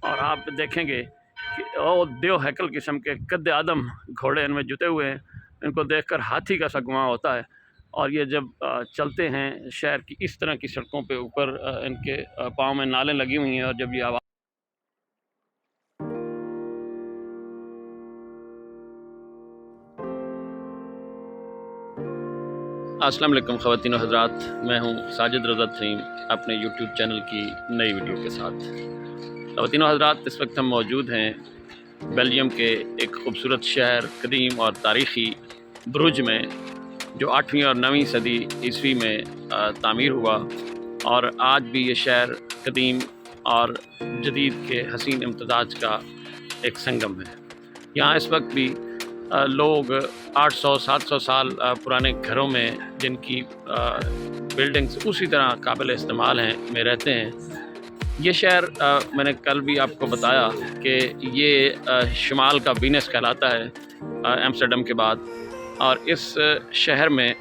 और आप देखेंगे कि वो देव हैकल किस्म के कद आदम घोड़े इनमें जुटे हुए हैं। इनको देखकर हाथी का सा गुमान होता है। और ये जब चलते हैं शहर की इस तरह की सड़कों पे, ऊपर इनके पाँव में नालें लगी हुई हैं, और जब ये आवाज़ अस्सलाम वालेकुम ख़वातीन व हज़रात, मैं हूं साजिद रज़ा तरीम अपने यूट्यूब चैनल की नई वीडियो के साथ। ख़वातीन व हज़रात, इस वक्त हम मौजूद हैं बेल्जियम के एक ख़ूबसूरत शहर कदीम और तारीख़ी ब्रुज में, जो 8वीं और 9वीं सदी ईस्वी में तामीर हुआ। और आज भी ये शहर कदीम और जदीद के हसीन इम्तज़ाज का एक संगम है। यहाँ इस वक्त भी लोग 800-700 साल पुराने घरों में, जिनकी बिल्डिंग्स उसी तरह काबिल इस्तेमाल हैं, में रहते हैं। ये शहर मैंने कल भी आपको बताया कि ये शुमाल का वीनस कहलाता है एम्स्टर्डम के बाद। और इस शहर में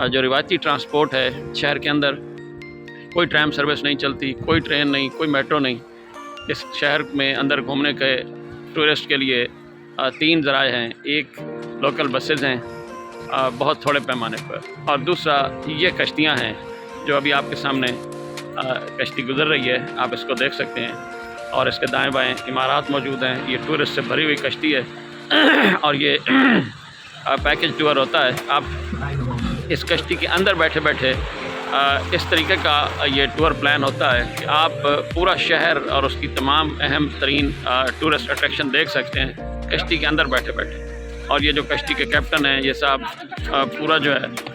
जो रिवायती ट्रांसपोर्ट है, शहर के अंदर कोई ट्रैम सर्विस नहीं चलती, कोई ट्रेन नहीं, कोई मेट्रो नहीं। इस शहर में अंदर घूमने के टूरिस्ट के लिए 3 ज़राए हैं। एक लोकल बसेज़ हैं बहुत थोड़े पैमाने पर, और दूसरा ये कश्तियाँ हैं जो अभी आपके सामने कश्ती गुज़र रही है, आप इसको देख सकते हैं। और इसके दाएं बाएं इमारात मौजूद हैं। ये टूरिस्ट से भरी हुई कश्ती है और ये पैकेज टूर होता है। आप इस कश्ती के अंदर बैठे बैठे इस तरीके का ये टूर प्लान होता है कि आप पूरा शहर और उसकी तमाम अहम तरीन टूरिस्ट अट्रैक्शन देख सकते हैं कश्ती के अंदर बैठे बैठे। और ये जो कश्ती के कैप्टन हैं, ये साहब पूरा जो है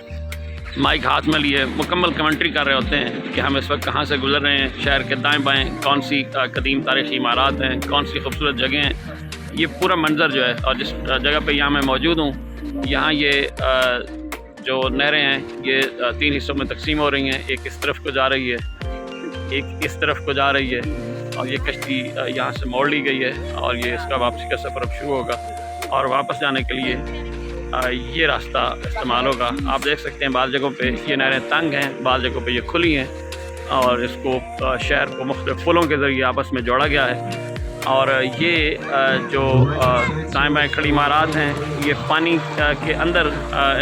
माइक हाथ में लिए मुकम्मल कमेंट्री कर रहे होते हैं कि हम इस वक्त कहाँ से गुजर रहे हैं, शहर के दाएं बाएं कौन सी कदीम तारीख़ी इमारत हैं, कौन सी खूबसूरत जगह हैं। ये पूरा मंजर जो है, और जिस जगह पे यहाँ मैं मौजूद हूँ, यहाँ ये जो नहरें हैं ये 3 हिस्सों में तकसीम हो रही हैं। एक इस तरफ को जा रही है, एक इस तरफ को जा रही है, और ये कश्ती यहाँ से मोड़ ली गई है और ये इसका वापसी का सफ़र अब शुरू होगा। और वापस जाने के लिए ये रास्ता इस्तेमाल होगा। आप देख सकते हैं बाज़ जगहों पे ये नहरें तंग हैं, बाज़ जगहों पे ये खुली हैं, और इसको शहर को मुख्तलिफ पुलों के ज़रिए आपस में जोड़ा गया है। और ये जो दाएं बाएं खड़ी इमारत हैं, ये पानी के अंदर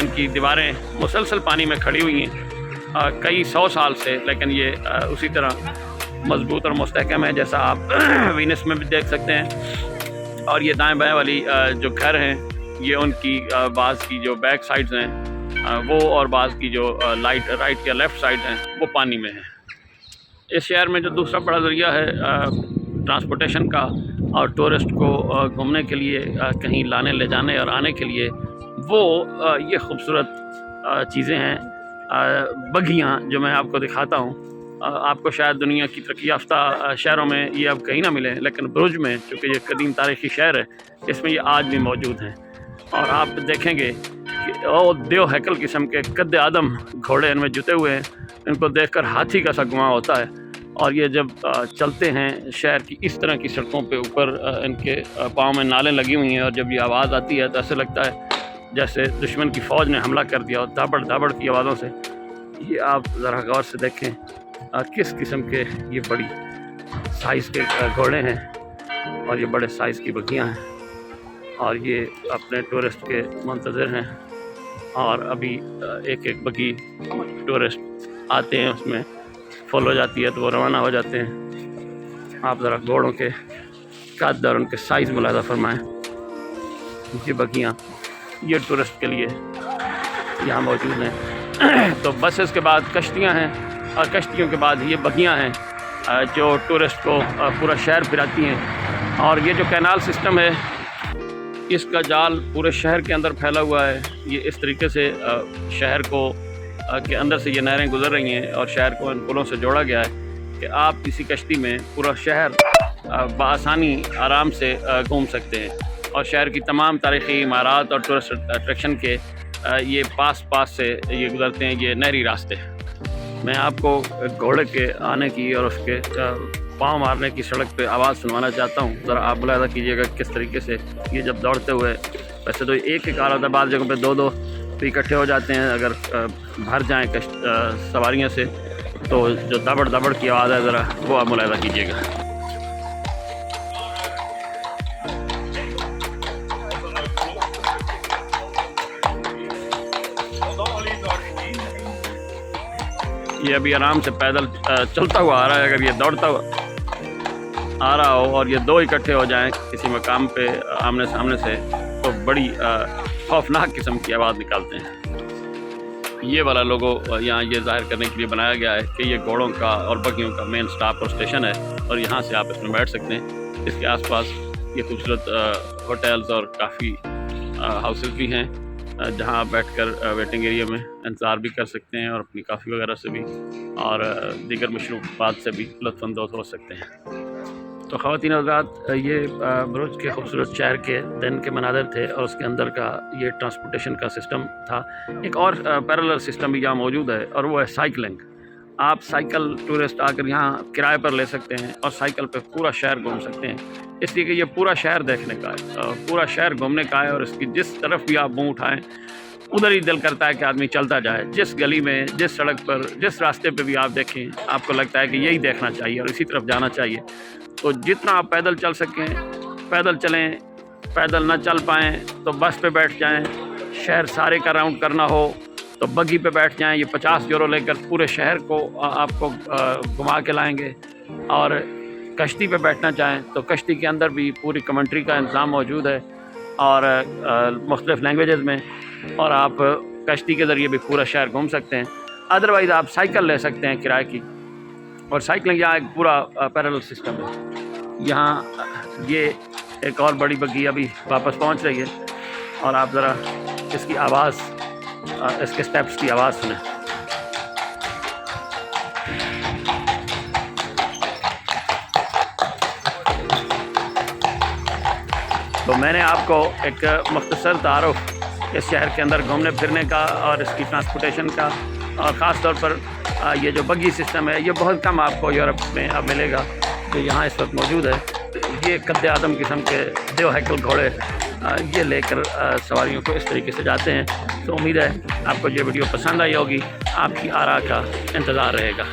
इनकी दीवारें मुसलसल पानी में खड़ी हुई हैं कई 100 साल से, लेकिन ये उसी तरह मजबूत और मुस्तहकम है, जैसा आप वीनस में भी देख सकते हैं। और ये दाएं बाएं वाली जो घर हैं, ये उनकी बाज़ की जो बैक साइड्स हैं वो, और बाज़ की जो राइट या लेफ़्ट साइड हैं वो पानी में है। इस शहर में जो दूसरा बड़ा ज़रिया है ट्रांसपोर्टेशन का और टूरिस्ट को घूमने के लिए कहीं लाने ले जाने और आने के लिए, वो ये खूबसूरत चीज़ें हैं, बगियाँ, जो मैं आपको दिखाता हूँ। आपको शायद दुनिया की तरक्की याफ्ता शहरों में ये अब कहीं ना मिले, लेकिन ब्रुज में, चूँकि ये कदीम तारीख़ी शहर है, इसमें ये आज भी मौजूद हैं। और आप देखेंगे कि वो देव हैकल किस्म के कद आदम घोड़े इनमें जुटे हुए हैं। इनको देखकर हाथी का सा गुमान होता है। और ये जब चलते हैं शहर की इस तरह की सड़कों पे, ऊपर इनके पाँव में नालें लगी हुई हैं, और जब ये आवाज़ आती है तो ऐसे लगता है जैसे दुश्मन की फ़ौज ने हमला कर दिया, और दाबड़ दाबड़ की आवाज़ों से। ये आप ज़रा गौर से देखें किस किस्म के ये बड़ी साइज़ के घोड़े हैं, और ये बड़े साइज़ की बगियाँ हैं, और ये अपने टूरिस्ट के मुंतज़िर हैं। और अभी एक एक बगी टूरिस्ट आते हैं, उसमें फुल हो जाती है तो वो रवाना हो जाते हैं। आप ज़रा घोड़ों के कद और उनके साइज़ मुलाहिज़ा फरमाएँ। ये बगियाँ ये टूरिस्ट के लिए यहाँ मौजूद हैं। तो बसेस के बाद कश्तियाँ हैं, और कश्तियों के बाद ये बगियाँ हैं जो टूरिस्ट को पूरा शहर फिराती हैं। और ये जो कैनाल सिस्टम है, इसका जाल पूरे शहर के अंदर फैला हुआ है। ये इस तरीके से शहर को के अंदर से ये नहरें गुजर रही हैं, और शहर को इन पुलों से जोड़ा गया है कि आप किसी कश्ती में पूरा शहर बआसानी आराम से घूम सकते हैं। और शहर की तमाम तारीख़ी इमारत और टूरिस्ट अट्रैक्शन के ये पास से ये गुजरते हैं, ये नहरी रास्ते। मैं आपको घोड़े के आने की और उसके पाँव मारने की सड़क पे आवाज़ सुनवाना चाहता हूँ। ज़रा आप मुलाहिज़ा कीजिएगा किस तरीके से ये जब दौड़ते हुए, वैसे तो एक आ रहा था, बाद जगहों पे 2-2 भी इकट्ठे हो जाते हैं अगर भर जाएँ सवारियों से, तो जो दाबड़ दाबड़ की आवाज़ है ज़रा वो आप मुलाहिज़ा कीजिएगा। ये अभी आराम से पैदल चलता हुआ आ रहा है। अगर ये दौड़ता हुआ आ रहा हो और ये दो इकट्ठे हो जाएं किसी मकाम पे आमने सामने से, तो बड़ी खौफनाक किस्म की आवाज़ निकालते हैं। ये वाला लोगो यहाँ ये जाहिर करने के लिए बनाया गया है कि ये घोड़ों का और बगियों का मेन स्टॉप और स्टेशन है, और यहाँ से आप इसमें बैठ सकते हैं। इसके आसपास ये खूबसूरत होटल्स और काफ़ी हाउसेस भी हैं जहाँ आप बैठकर वेटिंग एरिया में इंतज़ार भी कर सकते हैं और अपनी काफ़ी वगैरह से भी और दीगर मशरूबात से भी लुत्फ़अंदोज़ हो सकते हैं। तो ख़वातीन हज़रात, ये भरूच के खूबसूरत शहर के दिन के मनाज़र थे और उसके अंदर का ये ट्रांसपोर्टेशन का सिस्टम था। एक और पैरेलल सिस्टम भी यहाँ मौजूद है और वो है साइकिलिंग। आप साइकिल टूरिस्ट आकर यहाँ किराए पर ले सकते हैं और साइकिल पे पूरा शहर घूम सकते हैं, इसलिए कि ये पूरा शहर देखने का है, पूरा शहर घूमने का है। और इसकी जिस तरफ भी आप मुँह उठाएँ उधर ही दिल करता है कि आदमी चलता जाए। जिस गली में, जिस सड़क पर, जिस रास्ते पे भी आप देखें, आपको लगता है कि यही देखना चाहिए और इसी तरफ जाना चाहिए। तो जितना आप पैदल चल सकें पैदल चलें, पैदल ना चल पाएँ तो बस पे बैठ जाएं, शहर सारे का राउंड करना हो तो बग्गी पे बैठ जाएं। ये 50 यूरो लेकर पूरे शहर को आपको घुमा के लाएंगे। और कश्ती पे बैठना चाहें तो कश्ती के अंदर भी पूरी कमेंट्री का इंतज़ाम मौजूद है और मुख्तलिफ़ लैंग्वेजेस में, और आप कश्ती के ज़रिए भी पूरा शहर घूम सकते हैं। अदरवाइज़ आप साइकिल ले सकते हैं किराए की, और साइकिलिंग यहाँ एक पूरा पैरेलल सिस्टम है। यहाँ ये एक और बड़ी बग्गी अभी वापस पहुँच रही है और आप ज़रा इसकी आवाज़, इसके स्टेप्स की आवाज़ सुनें। तो मैंने आपको एक मुख्तसर तारुफ इस शहर के अंदर घूमने फिरने का और इसकी ट्रांसपोर्टेशन का, और ख़ास तौर पर ये जो बग्गी सिस्टम है ये बहुत कम आपको यूरोप में अब मिलेगा जो यहाँ इस वक्त मौजूद है। ये कद्दे आदम किस्म के देव हैकल घोड़े ये लेकर सवारियों को इस तरीके से जाते हैं। तो उम्मीद है आपको ये वीडियो पसंद आई होगी, आपकी आरा का इंतज़ार रहेगा।